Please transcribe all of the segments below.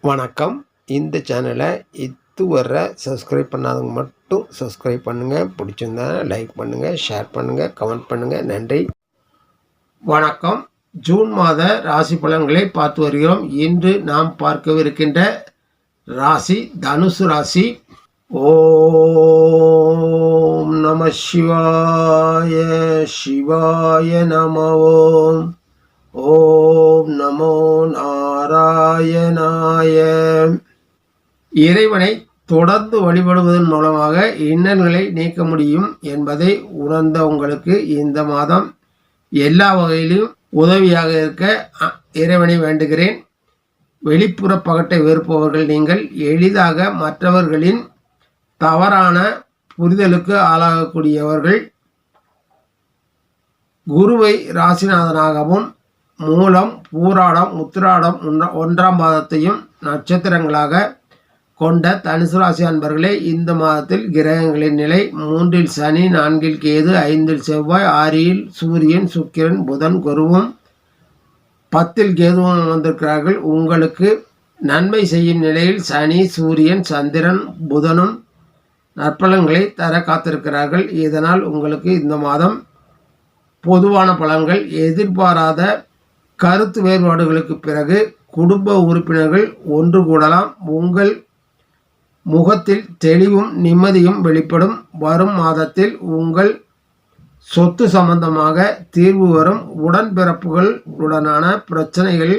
வணக்கம். இந்த சேனலை இதுவரை சப்ஸ்கிரைப் பண்ணாதவங்க மட்டும் சப்ஸ்கிரைப் பண்ணுங்கள். பிடிச்சிருந்தா லைக் பண்ணுங்கள், ஷேர் பண்ணுங்கள், கமெண்ட் பண்ணுங்கள். நன்றி. வணக்கம். ஜூன் மாத ராசி பலன்களை பார்த்து வருகிறோம். இன்று நாம் பார்க்கவிருக்கின்ற ராசி தனுசு ராசி. ஓம் நம சிவாய சிவாய நம. ஓம் நமோ நாராயணாய. இறைவனை தொடர்ந்து வழிபடுவதன் மூலமாக இன்னல்களை நீக்க முடியும் என்பதை உணர்ந்த உங்களுக்கு இந்த மாதம் எல்லா வகையிலும் உதவியாக இருக்க இறைவனை வேண்டுகிறேன். வெளிப்புற பகட்டை வெறுப்பவர்கள் நீங்கள் எளிதாக மற்றவர்களின் தவறான புரிதலுக்கு ஆளாகக்கூடியவர்கள். குருவை ராசிநாதனாகவும் மூலம், பூராடம், உத்திராடம் 1ஆம் பாதத்தையும் நட்சத்திரங்களாக கொண்ட தனுசு ராசி அன்பர்களே, இந்த மாதத்தில் கிரகங்களின் நிலை 3இல் சனி, 4இல் கேது, 5இல் செவ்வாய், 6இல் சூரியன், சுக்கிரன், புதன், குருவும் 10இல் கேதுவும் வந்திருக்கிறார்கள். உங்களுக்கு நன்மை செய்யும் நிலையில் சனி, சூரியன், சந்திரன், புதனும் நற்பலன்களை தர காத்திருக்கிறார்கள். இதனால் உங்களுக்கு இந்த மாதம் பொதுவான பலன்கள். எதிர்பாராத கருத்து வேறுபாடுகளுக்கு பிறகு குடும்ப உறுப்பினர்கள் ஒன்று கூடலாம். உங்கள் முகத்தில் தெளிவும் நிம்மதியும் வெளிப்படும். வரும் மாதத்தில் உங்கள் சொத்து சம்பந்தமாக தீர்வு வரும். உடன்பிறப்புகளுடனான பிரச்சனைகள்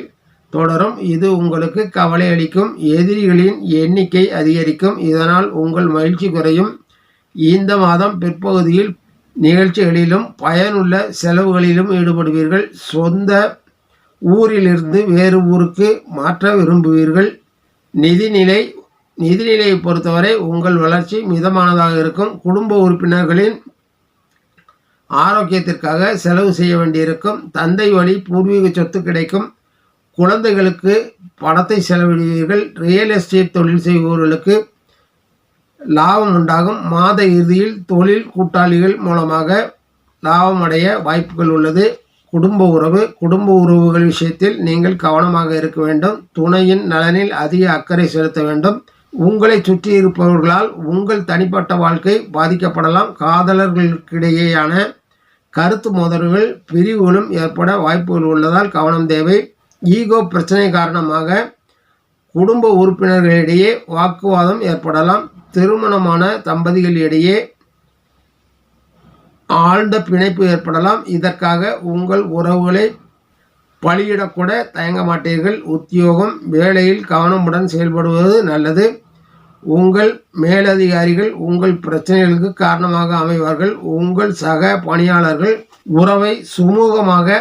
தொடரும். இது உங்களுக்கு கவலை அளிக்கும். எதிரிகளின் எண்ணிக்கை அதிகரிக்கும். இதனால் உங்கள் மகிழ்ச்சி குறையும். இந்த மாதம் பிற்பகுதியில் நிகழ்ச்சிகளிலும் பயனுள்ள செலவுகளிலும் ஈடுபடுவீர்கள். சொந்த ஊரிலிருந்து வேறு ஊருக்கு மாற்ற விரும்புவீர்கள். நிதிநிலையை பொறுத்தவரை உங்கள் வளர்ச்சி மிதமானதாக இருக்கும். குடும்ப உறுப்பினர்களின் ஆரோக்கியத்திற்காக செலவு செய்ய வேண்டியிருக்கும். தந்தை வழி பூர்வீக சொத்து கிடைக்கும். குழந்தைகளுக்கு பணத்தை செலவிடுவீர்கள். ரியல் எஸ்டேட் தொழில் செய்பவர்களுக்கு லாபம் உண்டாகும். மாத இறுதியில் தொழில் கூட்டாளிகள் மூலமாக லாபம் அடைய வாய்ப்புகள் உள்ளது. குடும்ப உறவுகள் விஷயத்தில் நீங்கள் கவனமாக இருக்க வேண்டும். துணையின் நலனில் அதிக அக்கறை செலுத்த வேண்டும். உங்களை சுற்றி இருப்பவர்களால் உங்கள் தனிப்பட்ட வாழ்க்கை பாதிக்கப்படலாம். காதலர்களுக்கிடையேயான கருத்து மோதல்கள், பிரிவுகளும் ஏற்பட வாய்ப்புகள் உள்ளதால் கவனம் தேவை. ஈகோ பிரச்சனை காரணமாக குடும்ப உறுப்பினர்களிடையே வாக்குவாதம் ஏற்படலாம். திருமணமான தம்பதிகளிடையே ஆழ்ந்த பிணைப்பு ஏற்படலாம். இதற்காக உங்கள் உறவுகளை பலியிடக்கூட தயங்க மாட்டீர்கள். உத்தியோகம், வேலையில் கவனமுடன் செயல்படுவது நல்லது. உங்கள் மேலதிகாரிகள் உங்கள் பிரச்சனைகளுக்கு காரணமாக அமைவார்கள். உங்கள் சக பணியாளர்கள் உறவை சுமூகமாக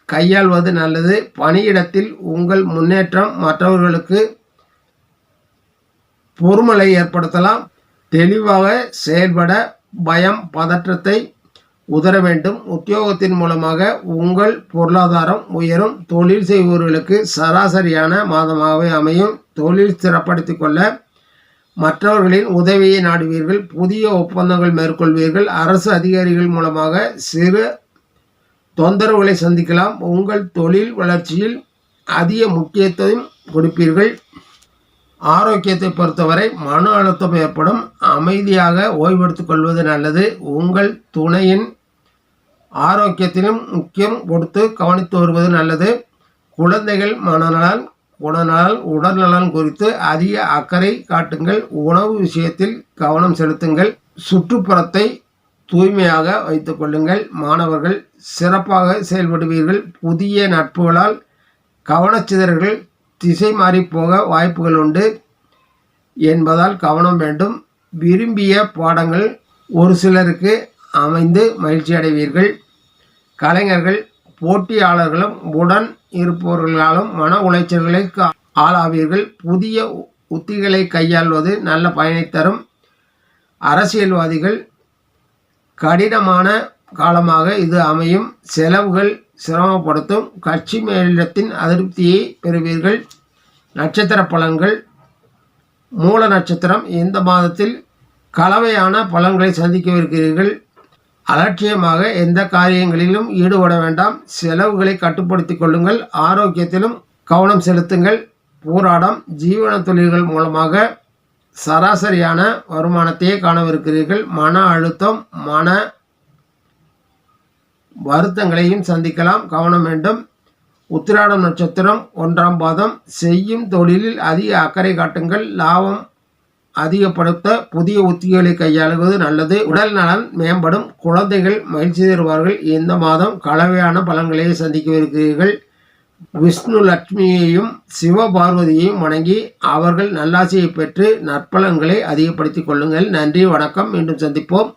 கையாள்வது நல்லது. பணியிடத்தில் உங்கள் முன்னேற்றம் மற்றவர்களுக்கு பொறுமலை ஏற்படுத்தலாம். தெளிவாக செயல்பட பயம், பதற்றத்தை உதர வேண்டும். உத்தியோகத்தின் மூலமாக உங்கள் பொருளாதாரம் உயரும். தொழில் செய்பவர்களுக்கு சராசரியான மாதமாகவே அமையும். தொழில் சிறப்படுத்திக் கொள்ள மற்றவர்களின் உதவியை நாடுவீர்கள். புதிய ஒப்பந்தங்கள் மேற்கொள்வீர்கள். அரசு அதிகாரிகள் மூலமாக சிறு தொந்தரவுகளை சந்திக்கலாம். உங்கள் தொழில் வளர்ச்சியில் அதிக முக்கியத்துவம் கொடுப்பீர்கள். ஆரோக்கியத்தை பொறுத்தவரை மன அழுத்தம் ஏற்படும். அமைதியாக ஓய்வெடுத்துக் கொள்வது நல்லது. உங்கள் துணையின் ஆரோக்கியத்திலும் முக்கியம் கொடுத்து கவனித்து வருவது நல்லது. குழந்தைகள் மனநலன், குணநலன், உடல்நலன் குறித்து அதிக அக்கறை காட்டுங்கள். உணவு விஷயத்தில் கவனம் செலுத்துங்கள். சுற்றுப்புறத்தை தூய்மையாக வைத்துக் கொள்ளுங்கள். மாணவர்கள் சிறப்பாக செயல்படுவீர்கள். புதிய நட்புகளால் கவனச்சிதறல்கள் திசை மாறி போக வாய்ப்புகள் உண்டு என்பதால் கவனம் வேண்டும். விரும்பிய பாடங்கள் ஒரு சிலருக்கு அமைந்து மகிழ்ச்சி அடைவீர்கள். கலைஞர்கள், போட்டியாளர்களும் உடன் இருப்பவர்களாலும் மன உளைச்சல்களை ஆளாவீர்கள். புதிய உத்திகளை கையாள்வது நல்ல பயனை தரும். அரசியல்வாதிகள் கடினமான காலமாக இது அமையும். செலவுகள் சிரமப்படுத்தும். கட்சி மேலிடத்தின் அதிருப்தியை பெறுவீர்கள். நட்சத்திர பலன்கள். மூல நட்சத்திரம். இந்த மாதத்தில் கலவையான பலன்களை சந்திக்கவிருக்கிறீர்கள். அலட்சியமாக எந்த காரியங்களிலும் ஈடுபட வேண்டாம். செலவுகளை கட்டுப்படுத்திக் கொள்ளுங்கள். ஆரோக்கியத்திலும் கவனம் செலுத்துங்கள். பூராடம் ஜீவன தொழில்கள் மூலமாக சராசரியான வருமானத்தையே காணவிருக்கிறீர்கள். மன அழுத்தம், மன வருத்தங்களையும் சந்திக்கலாம், கவனம் வேண்டும். உத்திராடம் நட்சத்திரம் 1ஆம் பாதம். செய்யும் தொழிலில் அதிக அக்கறை காட்டுங்கள். லாபம் அதிகப்படுத்த புதிய உத்திகளை கையாளுவது நல்லது. உடல் நலன் மேம்படும். குழந்தைகள் மகிழ்ச்சி தருவார்கள். இந்த மாதம் கலவையான பலன்களை சந்திக்கவிருக்கிறீர்கள். விஷ்ணு லட்சுமியையும் சிவபார்வதியையும் வணங்கி அவர்கள் நல்லாசியை பெற்று நற்பலன்களை அதிகப்படுத்திக் கொள்ளுங்கள். நன்றி, வணக்கம். மீண்டும் சந்திப்போம்.